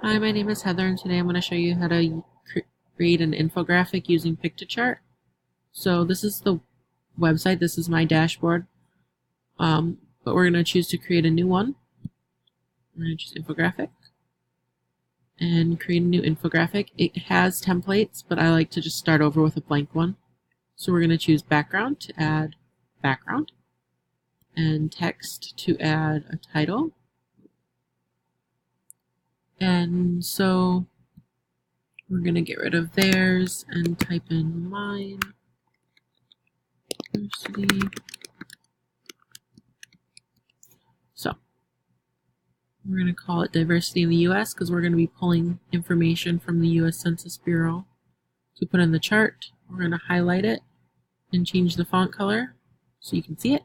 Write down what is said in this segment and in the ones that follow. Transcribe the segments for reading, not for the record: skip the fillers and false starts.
Hi, my name is Heather, and today I'm going to show you how to create an infographic using Piktochart. So this is the website, this is my dashboard, but we're going to choose to create a new one. We're going to choose infographic and create a new infographic. It has templates, but I like to just start over with a blank one. So we're going to choose background to add background and text to add a title. And so we're going to get rid of theirs and type in mine. University. So we're going to call it Diversity in the U.S. because we're going to be pulling information from the U.S. Census Bureau to put in the chart. We're going to highlight it and change the font color so you can see it.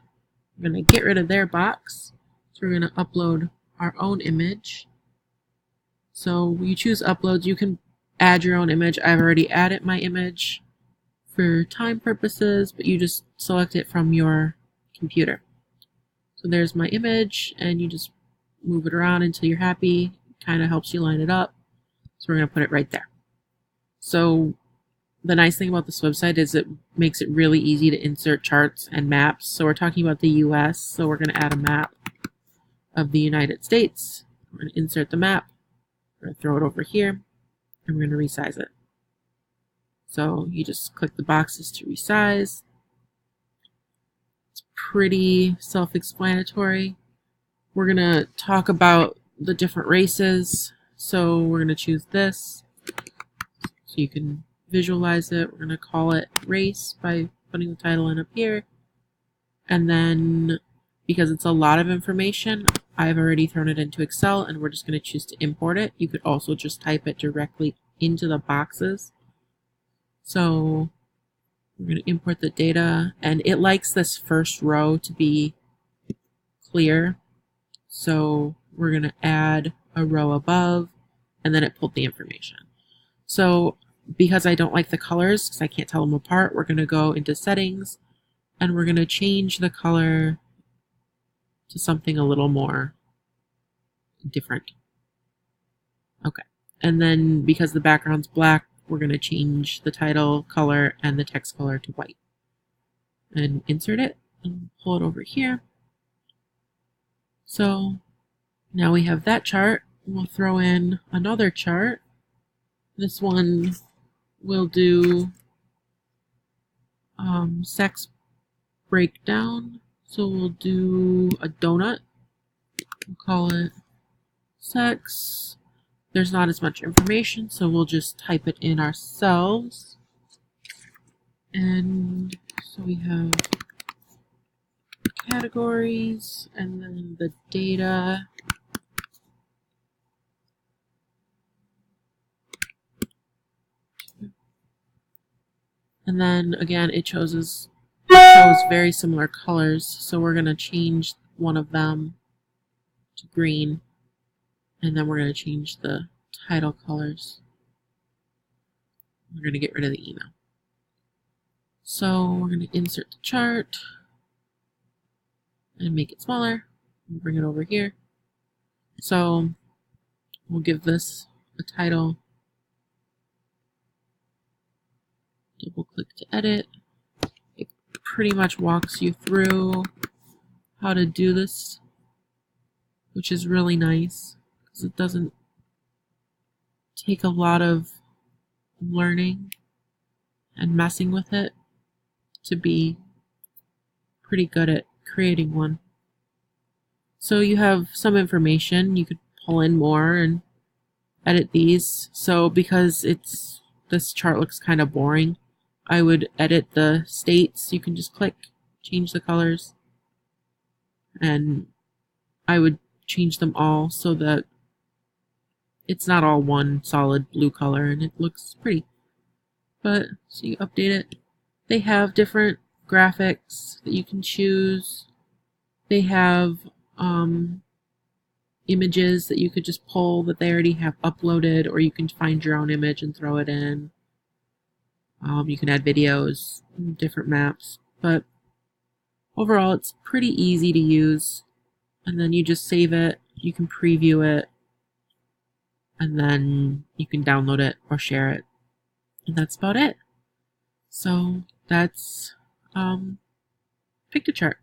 We're going to get rid of their box. So we're going to upload our own image. So you choose uploads. You can add your own image. I've already added my image for time purposes, but you just select it from your computer. So there's my image, and you just move it around until you're happy. It kind of helps you line it up. So we're going to put it right there. So the nice thing about this website is it makes it really easy to insert charts and maps. So we're talking about the US, so we're going to add a map of the United States. We're going to insert the map. We're going to throw it over here, and we're going to resize it. So you just click the boxes to resize. It's pretty self-explanatory. We're going to talk about the different races. So we're going to choose this so you can visualize it. We're going to call it race by putting the title in up here. And then because it's a lot of information, I've already thrown it into Excel, and we're just going to choose to import it. You could also just type it directly into the boxes. So we're going to import the data, and it likes this first row to be clear. So we're going to add a row above, and then it pulled the information. So because I don't like the colors, because I can't tell them apart, we're going to go into settings, and we're going to change the color to something a little more different. Okay. And then because the background's black, we're going to change the title color and the text color to white. And insert it and pull it over here. So now we have that chart. We'll throw in another chart. This one will do sex breakdown. So we'll do a donut. We'll call it sex. There's not as much information, so we'll just type it in ourselves. And so we have categories and then the data. And then again, it shows very similar colors, so we're going to change one of them to green, and then we're going to change the title colors. We're going to get rid of the email. So we're going to insert the chart and make it smaller and bring it over here. So we'll give this a title. Double click to edit. It pretty much walks you through how to do this, which is really nice because it doesn't take a lot of learning and messing with it to be pretty good at creating one. So you have some information, you could pull in more and edit these. So because this chart looks kind of boring, I would edit the states. You can just click, change the colors, and I would change them all so that it's not all one solid blue color and it looks pretty. But so you update it. They have different graphics that you can choose. They have images that you could just pull that they already have uploaded, or you can find your own image and throw it in. You can add videos, different maps, but overall it's pretty easy to use. And then you just save it, you can preview it, and then you can download it or share it. And that's about it. So that's Piktochart.